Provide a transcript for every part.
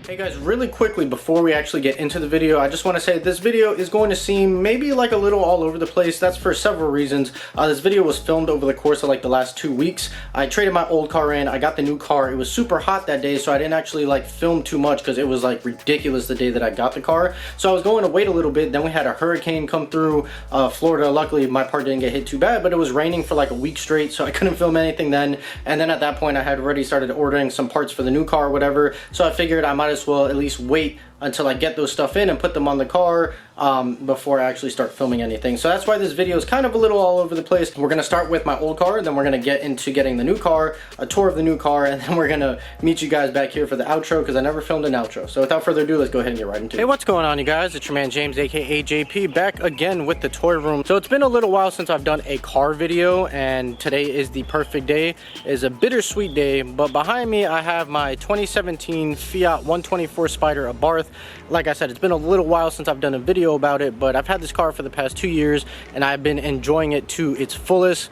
Hey guys, really quickly before we actually get into the video, I just want to say this video is going to seem maybe like a little all over the place. That's for several reasons. This video was filmed over the course of like the last 2 weeks. I traded my old car in, I got the new car. It was super hot that day, so I didn't actually like film too much because it was like ridiculous the day that I got the car. So I was going to wait a little bit. Then we had a hurricane come through Florida. Luckily my part didn't get hit too bad, but it was raining for like a week straight, so I couldn't film anything then. And then at that point I had already started ordering some parts for the new car or whatever, so I figured I might as well at least wait until I get those stuff in and put them on the car before I actually start filming anything. So that's why this video is kind of a little all over the place. We're gonna start with my old car, then we're gonna get into getting the new car, a tour of the new car, and then we're gonna meet you guys back here for the outro because I never filmed an outro. So without further ado, let's go ahead and get right into it. Hey, what's going on, you guys? It's your man James, aka JP, back again with the toy room. So it's been a little while since I've done a car video, and today is the perfect day. It's a bittersweet day, but behind me I have my 2017 Fiat 124 Spider Abarth. Like I said, it's been a little while since I've done a video about it, but I've had this car for the past 2 years and I've been enjoying it to its fullest.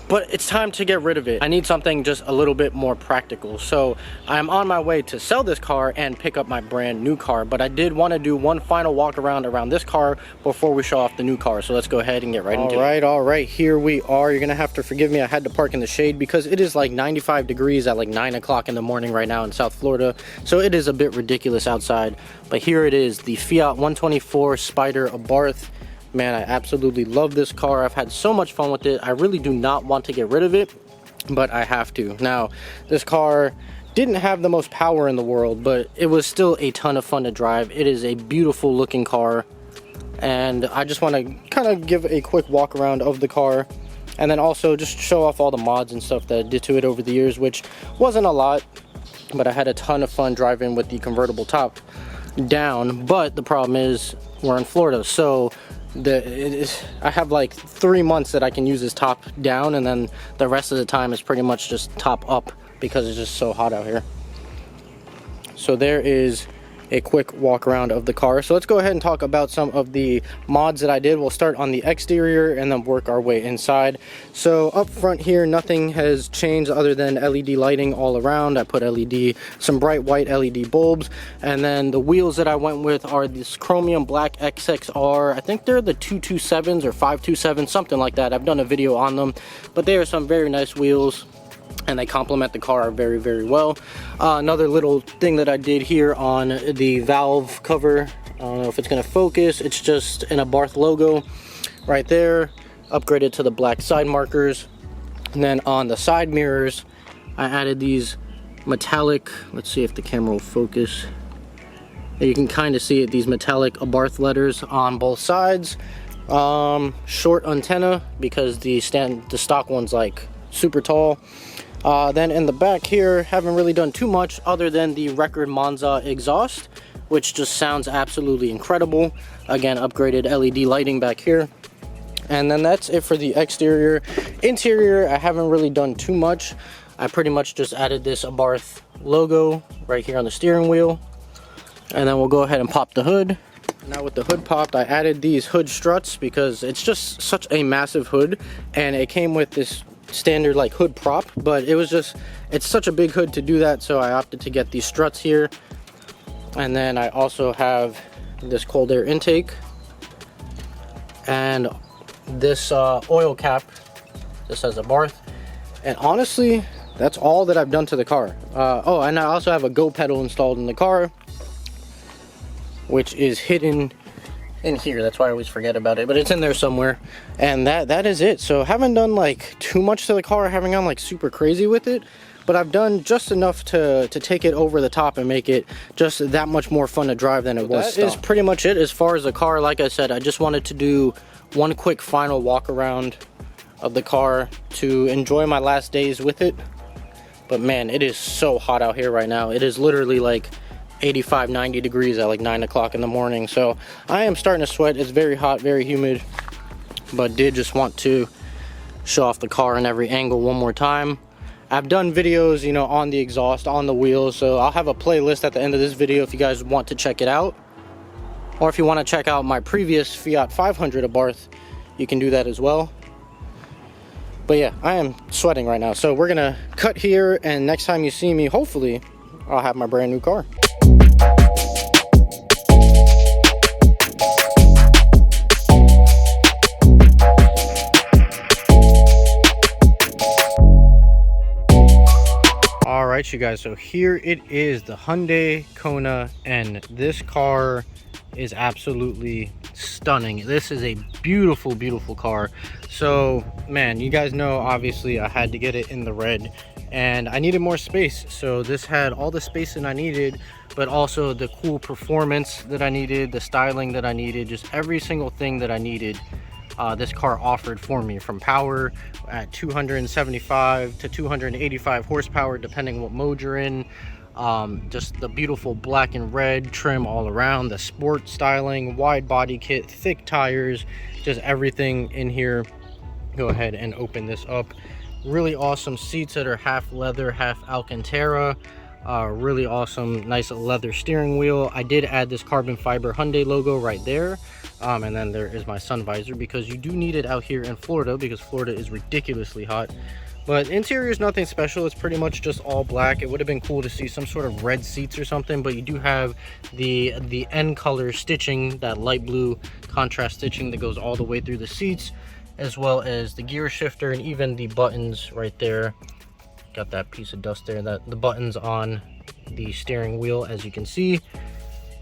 But it's time to get rid of it. I need something just a little bit more practical. So I'm on my way to sell this car and pick up my brand new car. But I did want to do one final walk around this car before we show off the new car. So let's go ahead and get right into it. All right, here we are. You're gonna have to forgive me. I had to park in the shade because it is like 95 degrees at like 9 o'clock in the morning right now in South Florida. So it is a bit ridiculous outside. But here it is, the Fiat 124 Spider Abarth. Man, I absolutely love this car. I've had so much fun with it. I really do not want to get rid of it, but I have to. Now, this car didn't have the most power in the world, but it was still a ton of fun to drive. It is a beautiful looking car, and I just want to kind of give a quick walk around of the car, and then also just show off all the mods and stuff that I did to it over the years, which wasn't a lot, but I had a ton of fun driving with the convertible top down. But the problem is we're in Florida, so I have like 3 months that I can use this top down, and then the rest of the time is pretty much just top up because it's just so hot out here. So there is a quick walk around of the car. So let's go ahead and talk about some of the mods that I did. We'll start on the exterior and then work our way inside. So up front here, nothing has changed other than LED lighting all around. I put some bright white LED bulbs, and then the wheels that I went with are this chromium black XXR. I think they're the 227s or 527, something like that. I've done a video on them, but they are some very nice wheels, and they complement the car very, very well. Another little thing that I did here on the valve cover, I don't know if it's going to focus, it's just an Abarth logo right there, upgraded to the black side markers. And then on the side mirrors, I added these metallic, let's see if the camera will focus. You can kind of see it, these metallic Abarth letters on both sides. Short antenna because the stock one's like super tall. Then in the back here, haven't really done too much other than the Record Monza exhaust, which just sounds absolutely incredible. Again, upgraded LED lighting back here. And then that's it for the exterior. Interior, I haven't really done too much. I pretty much just added this Abarth logo right here on the steering wheel. And then we'll go ahead and pop the hood. Now with the hood popped, I added these hood struts because it's just such a massive hood, and it came with this standard like hood prop, but it's such a big hood to do that, so I opted to get these struts here. And then I also have this cold air intake and this oil cap. This says Abarth, and honestly that's all that I've done to the car. Oh, and I also have a go pedal installed in the car, which is hidden in here. That's why I always forget about it, but it's in there somewhere. And that is it. So haven't done like too much to the car. I haven't gone like super crazy with it, but I've done just enough to take it over the top and make it just that much more fun to drive than it was. That is pretty much it as far as the car. Like I said, I just wanted to do one quick final walk around of the car to enjoy my last days with it. But man, it is so hot out here right now. It is literally like 85-90 degrees at like 9 o'clock in the morning, so I am starting to sweat. It's very hot, very humid, but did just want to show off the car in every angle one more time. I've done videos, you know, on the exhaust, on the wheels, so I'll have a playlist at the end of this video if you guys want to check it out, or if you want to check out my previous Fiat 500 Abarth, you can do that as well. But yeah, I am sweating right now. So we're gonna cut here, and next time you see me, hopefully, I'll have my brand new car. All right, you guys, so here it is, the Hyundai Kona N. This car is absolutely stunning. This is a beautiful, beautiful car. So, man, you guys know, obviously, I had to get it in the red, and I needed more space. So this had all the space that I needed, but also the cool performance that I needed, the styling that I needed, just every single thing that I needed. This car offered for me, from power at 275 to 285 horsepower, depending what mode you're in. Just the beautiful black and red trim all around, the sport styling, wide body kit, thick tires, just everything in here. Go ahead and open this up. Really awesome seats that are half leather, half Alcantara. Really awesome, nice leather steering wheel. I did add this carbon fiber Hyundai logo right there. And then there is my sun visor, because you do need it out here in Florida, because Florida is ridiculously hot. But interior is nothing special. It's pretty much just all black. It would have been cool to see some sort of red seats or something, but you do have the N color stitching, that light blue contrast stitching that goes all the way through the seats, as well as the gear shifter, and even the buttons right there. Got that piece of dust there, that the buttons on the steering wheel, as you can see.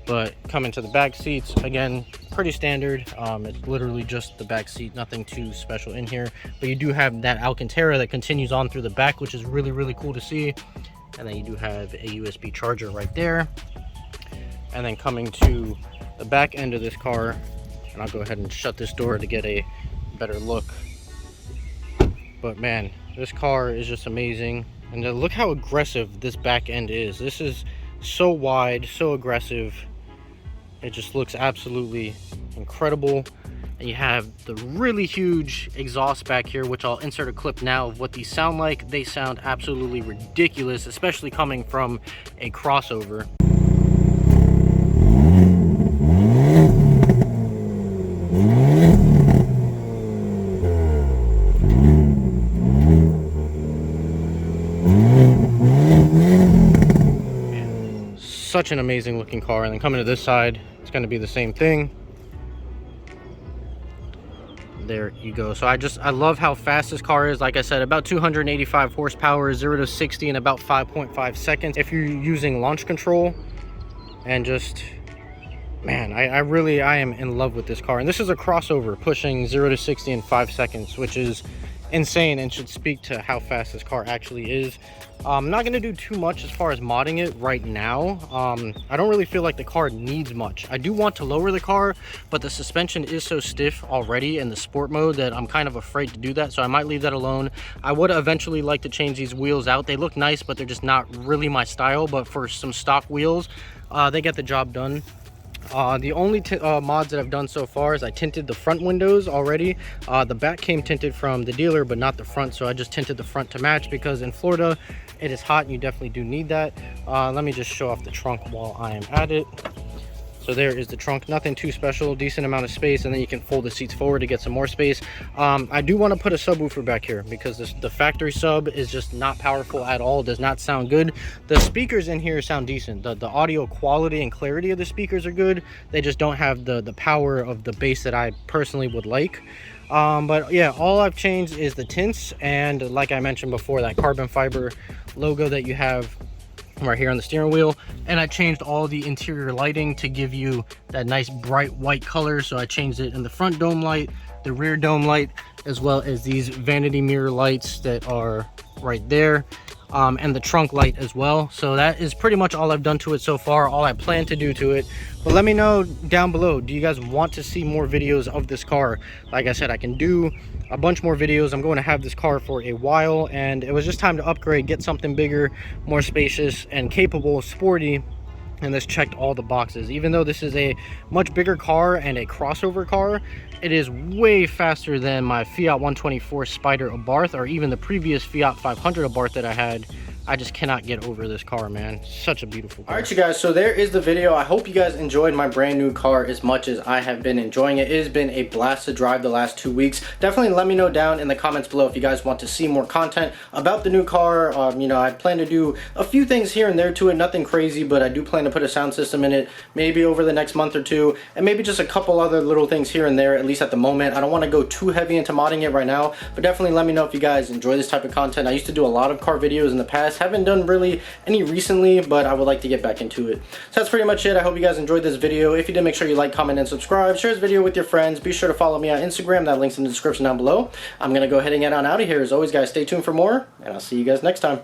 But coming to the back seats, again, pretty standard. It's literally just the back seat, nothing too special in here. But you do have that Alcantara that continues on through the back, which is really, really cool to see. And then you do have a USB charger right there. And then coming to the back end of this car, and I'll go ahead and shut this door to get a better look. But man, this car is just amazing. And look how aggressive this back end is. This is so wide, so aggressive. It just looks absolutely incredible. And you have the really huge exhaust back here, which I'll insert a clip now of what these sound like. They sound absolutely ridiculous, especially coming from a crossover. Such an amazing looking car. And then coming to this side, it's going to be the same thing. There you go. So I love how fast this car is. Like I said, about 285 horsepower, 0 to 60 in about 5.5 seconds if you're using launch control. And just, man, I am in love with this car. And this is a crossover, pushing 0 to 60 in 5 seconds, which is insane and should speak to how fast this car actually is. I'm not going to do too much as far as modding it right now. I don't really feel like the car needs much. I do want to lower the car, but the suspension is so stiff already in the sport mode that I'm kind of afraid to do that, so I might leave that alone. I would eventually like to change these wheels out. They look nice, but they're just not really my style. But for some stock wheels, they get the job done. The only mods that I've done so far is I tinted the front windows already. The back came tinted from the dealer, but not the front, so I just tinted the front to match, because in Florida it is hot and you definitely do need that. Let me just show off the trunk while I am at it. So there is the trunk, nothing too special, decent amount of space, and then you can fold the seats forward to get some more space. I do want to put a subwoofer back here, because the factory sub is just not powerful at all, does not sound good. The speakers in here sound decent. The audio quality and clarity of the speakers are good. They just don't have the power of the bass that I personally would like. But yeah, all I've changed is the tints, and like I mentioned before, that carbon fiber logo that you have right here on the steering wheel. And I changed all the interior lighting to give you that nice bright white color. So I changed it in the front dome light, the rear dome light, as well as these vanity mirror lights that are right there, and the trunk light as well. So that is pretty much all I've done to it so far, all I plan to do to it. But let me know down below, do you guys want to see more videos of this car? Like I said, I can do a bunch more videos. I'm going to have this car for a while, and it was just time to upgrade, get something bigger, more spacious and capable, sporty. And this checked all the boxes. Even though this is a much bigger car and a crossover car, it is way faster than my Fiat 124 Spider Abarth, or even the previous Fiat 500 Abarth that I had. I just cannot get over this car, man. Such a beautiful car. All right, you guys, so there is the video. I hope you guys enjoyed my brand new car as much as I have been enjoying it. It has been a blast to drive the last 2 weeks. Definitely let me know down in the comments below if you guys want to see more content about the new car. You know, I plan to do a few things here and there to it, nothing crazy, but I do plan to put a sound system in it maybe over the next month or two, and maybe just a couple other little things here and there, at least at the moment. I don't want to go too heavy into modding it right now, but definitely let me know if you guys enjoy this type of content. I used to do a lot of car videos in the past, haven't done really any recently, but I would like to get back into it. So that's pretty much it. I hope you guys enjoyed this video. If you did, make sure you like, comment, and subscribe. Share this video with your friends. Be sure to follow me on Instagram. That link's in the description down below. I'm gonna go ahead and get on out of here. As always, guys, stay tuned for more, and I'll see you guys next time.